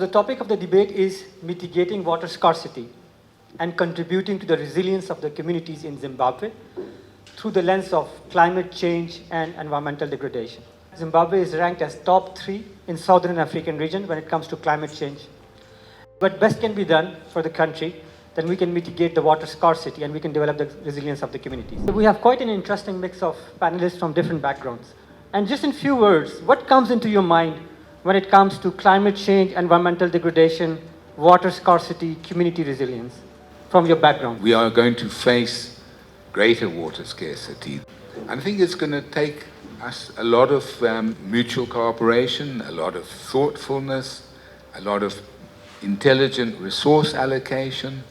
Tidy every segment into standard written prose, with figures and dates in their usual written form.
the topic of the debate is mitigating water scarcity and contributing to the resilience of the communities in Zimbabwe through the lens of climate change and environmental degradation. Zimbabwe is ranked as top 3 in Southern African region when it comes to climate change. What best can be done for the country, then we can mitigate the water scarcity and we can develop the resilience of the communities. So we have quite an interesting mix of panelists from different backgrounds. And just in few words, what comes into your mind when it comes to climate change, environmental degradation, water scarcity, community resilience, from your background? We are going to face greater water scarcity. I think it's going to take us a lot of mutual cooperation, a lot of thoughtfulness, a lot of intelligent resource allocation.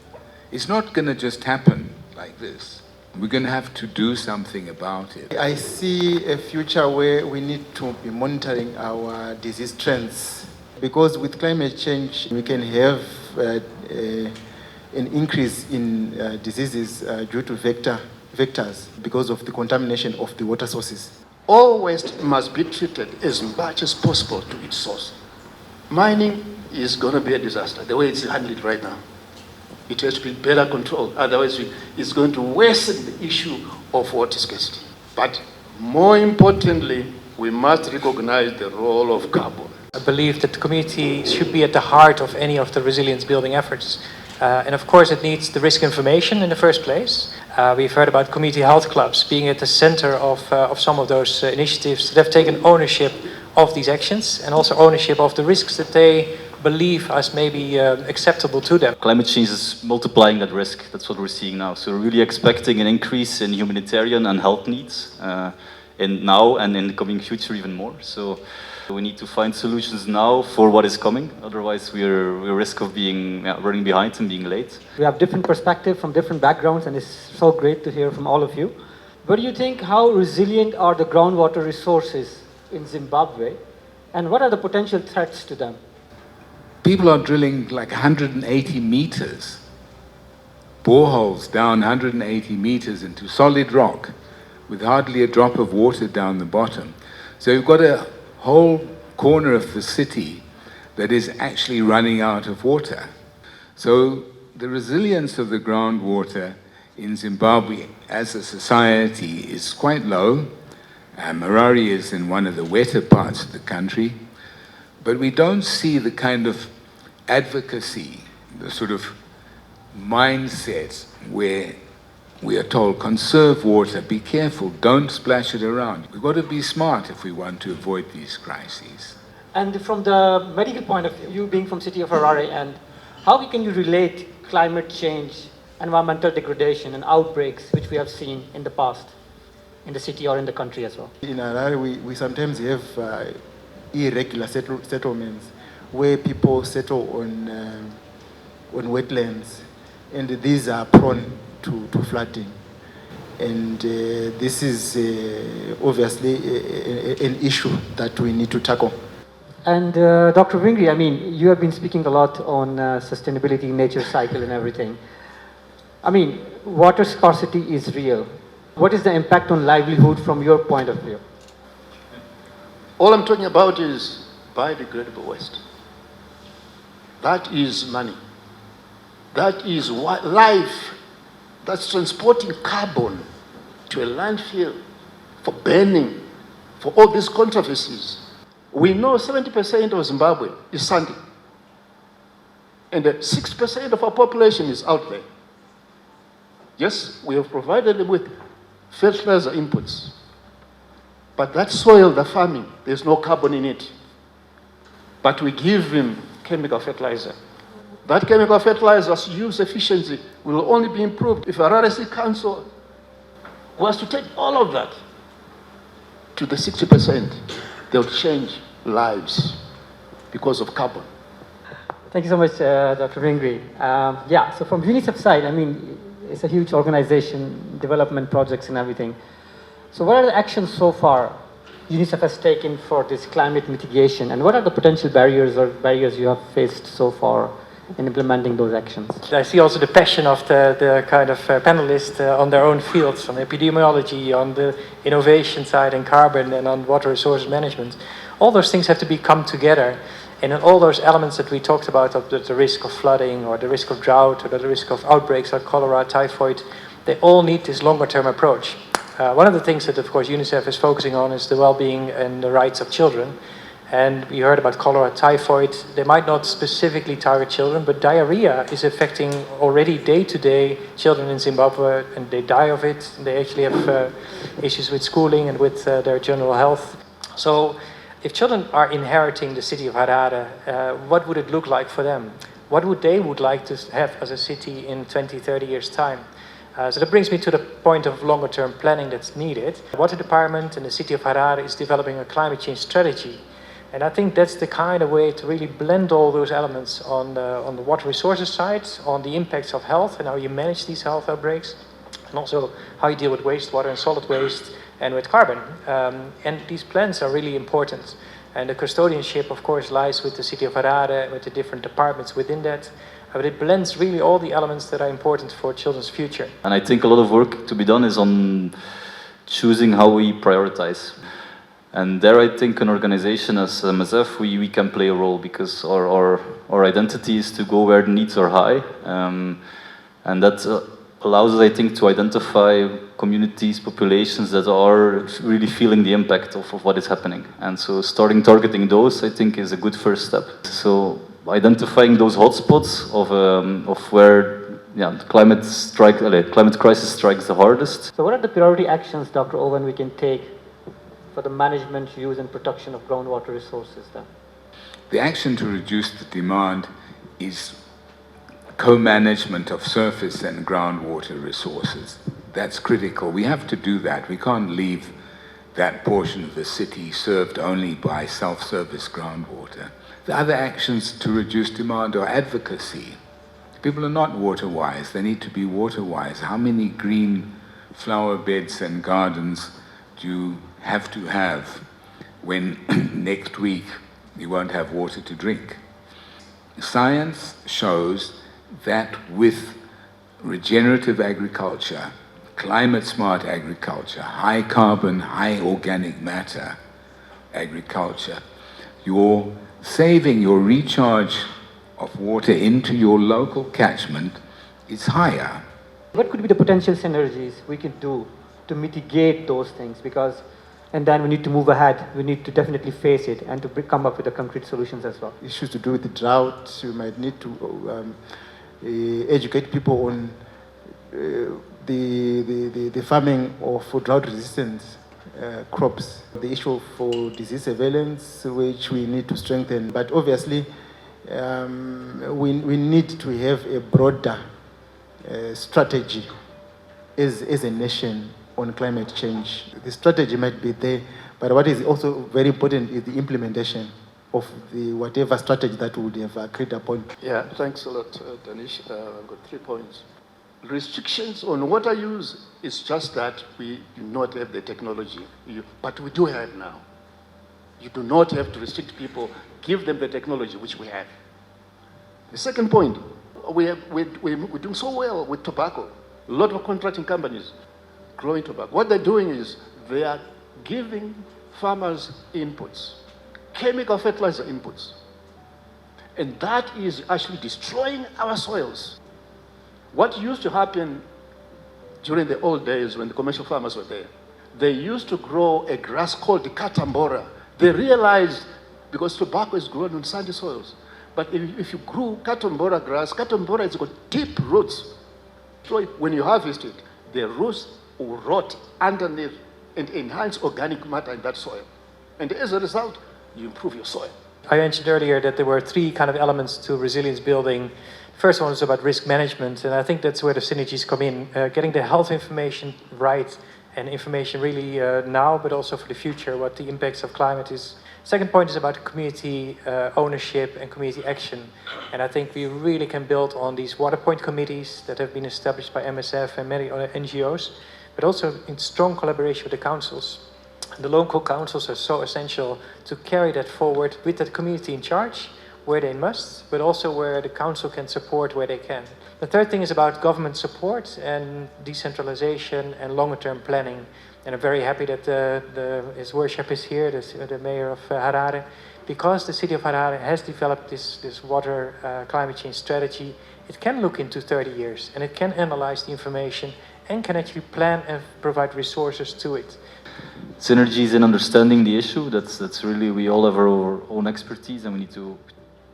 It's not going to just happen like this. We're going to have to do something about it. I see a future where we need to be monitoring our disease trends, because with climate change we can have an increase in diseases due to vectors because of the contamination of the water sources. All waste must be treated as much as possible to its source. Mining is going to be a disaster the way it's handled right now. It has to be better controlled, otherwise it's going to worsen the issue of water scarcity. But more importantly, we must recognize the role of carbon. I believe that the community should be at the heart of any of the resilience building efforts. And of course it needs the risk information in the first place. We've heard about community health clubs being at the center of some of those initiatives that have taken ownership of these actions and also ownership of the risks that they believe as maybe acceptable to them. Climate change is multiplying that risk. That's what we're seeing now. So we're really expecting an increase in humanitarian and health needs in now and in the coming future even more. So we need to find solutions now for what is coming. Otherwise we're at risk of being running behind and being late. We have different perspectives from different backgrounds, and it's so great to hear from all of you. What do you think, how resilient are the groundwater resources in Zimbabwe, and what are the potential threats to them? People are drilling like 180 meters, boreholes down 180 meters into solid rock with hardly a drop of water down the bottom. So you've got a whole corner of the city that is actually running out of water. So the resilience of the groundwater in Zimbabwe as a society is quite low. Harare is in one of the wetter parts of the country, but we don't see the kind of advocacy, the sort of mindset where we are told, conserve water, be careful, don't splash it around. We've got to be smart if we want to avoid these crises. And from the medical point of view, you being from city of Harare, and how can you relate climate change, environmental degradation and outbreaks which we have seen in the past in the city or in the country as well? In Harare, we sometimes have irregular settlements where people settle on wetlands, and these are prone to flooding. And this is obviously an issue that we need to tackle. And Dr. Wingri, I mean, you have been speaking a lot on sustainability, nature cycle and everything. I mean, water scarcity is real. What is the impact on livelihood from your point of view? All I'm talking about is biodegradable waste. That is money. That is life. That's transporting carbon to a landfill for burning, for all these controversies. We know 70% of Zimbabwe is sandy. And 6% of our population is out there. Yes, we have provided them with fertilizer inputs. But that soil, the farming, there's no carbon in it. But we give them chemical fertilizer. That chemical fertilizer's use efficiency will only be improved if Harare City Council was to take all of that to the 60%. They'll change lives because of carbon. Thank you so much, Dr. Wingri. Yeah, so from UNICEF side, I mean, it's a huge organization, development projects and everything. So what are the actions so far UNICEF has taken for this climate mitigation, and what are the potential barriers you have faced so far in implementing those actions? I see also the passion of the kind of panelists on their own fields, on epidemiology, on the innovation side and carbon, and on water resource management. All those things have to come together And in all those elements that we talked about, of the risk of flooding or the risk of drought or the risk of outbreaks like cholera, typhoid, they all need this longer term approach. One of the things that, of course, UNICEF is focusing on is the well-being and the rights of children. And we heard about cholera, typhoid. They might not specifically target children, but diarrhea is affecting already day-to-day children in Zimbabwe, and they die of it. They actually have issues with schooling and with their general health. So if children are inheriting the city of Harare, what would it look like for them? What would they like to have as a city in 20, 30 years' time? So that brings me to the point of longer-term planning that's needed. The Water Department and the city of Harare is developing a climate change strategy. And I think that's the kind of way to really blend all those elements on the water resources side, on the impacts of health and how you manage these health outbreaks, and also how you deal with wastewater and solid waste and with carbon. And these plans are really important. And the custodianship, of course, lies with the city of Harare, with the different departments within that. But it blends really all the elements that are important for children's future. And I think a lot of work to be done is on choosing how we prioritize. And there I think an organization as MSF, we can play a role, because our identity is to go where the needs are high. And that allows us, I think, to identify communities, populations that are really feeling the impact of what is happening. And so targeting those, I think, is a good first step. So identifying those hotspots of where the climate crisis strikes the hardest. So what are the priority actions, Dr. Owen, we can take for the management, use and protection of groundwater resources then? The action to reduce the demand is co-management of surface and groundwater resources. That's critical. We have to do that. We can't leave that portion of the city served only by self-service groundwater. The other actions to reduce demand are advocacy. People are not water-wise. They need to be water-wise. How many green flower beds and gardens do you have to have when next week you won't have water to drink? Science shows that with regenerative agriculture, climate-smart agriculture, high carbon, high organic matter agriculture, your saving, your recharge of water into your local catchment is higher. What could be the potential synergies we can do to mitigate those things? And then we need to move ahead. We need to definitely face it and to come up with the concrete solutions as well. Issues to do with the drought, you might need to educate people on the farming of drought-resistant crops. The issue for disease surveillance, which we need to strengthen. But obviously, we need to have a broader strategy as a nation on climate change. The strategy might be there, but what is also very important is the implementation of the whatever strategy that we would have agreed upon. Yeah, thanks a lot, Danish. I've got 3 points. Restrictions on water use is just that we do not have the technology, but we do have now. You do not have to restrict people, give them the technology which we have. The second point, we're doing so well with tobacco. A lot of contracting companies growing tobacco. What they're doing is they are giving farmers inputs, chemical fertilizer inputs. And that is actually destroying our soils. What used to happen during the old days when the commercial farmers were there, they used to grow a grass called the katambora. They realized, because tobacco is grown on sandy soils, but if you grew katambora grass, katambora has got deep roots. So when you harvest it, the roots will rot underneath and enhance organic matter in that soil. And as a result, you improve your soil. I mentioned earlier that there were 3 kind of elements to resilience building. First one was about risk management, and I think that's where the synergies come in. Getting the health information right, and information really now, but also for the future, what the impacts of climate is. Second point is about community ownership and community action. And I think we really can build on these water point committees that have been established by MSF and many other NGOs, but also in strong collaboration with the councils. The local councils are so essential to carry that forward with the community in charge, where they must, but also where the council can support where they can. The third thing is about government support and decentralization and longer-term planning. And I'm very happy that His Worship is here, the Mayor of Harare, because the city of Harare has developed this water climate change strategy, it can look into 30 years and it can analyze the information and can actually plan and provide resources to it. Synergies in understanding the issue, that's really, we all have our own expertise and we need to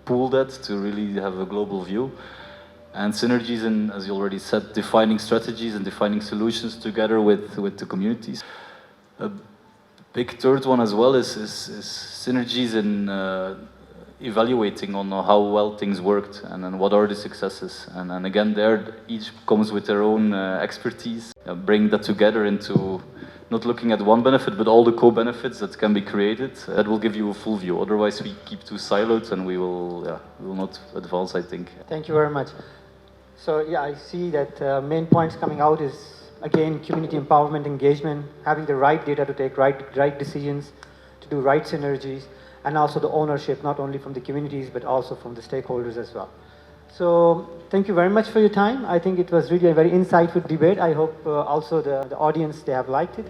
pool that to really have a global view. And synergies in, as you already said, defining strategies and defining solutions together with the communities. A big third one as well is synergies in evaluating on how well things worked and what are the successes. And again, there each comes with their own expertise. Bring that together into not looking at one benefit, but all the co-benefits that can be created. That will give you a full view. Otherwise, we keep too siloed and we will not advance, I think. Thank you very much. So yeah, I see that main points coming out is, again, community empowerment, engagement, having the right data to take right decisions, to do right synergies, and also the ownership, not only from the communities, but also from the stakeholders as well. So thank you very much for your time. I think it was really a very insightful debate. I hope also the audience, they have liked it.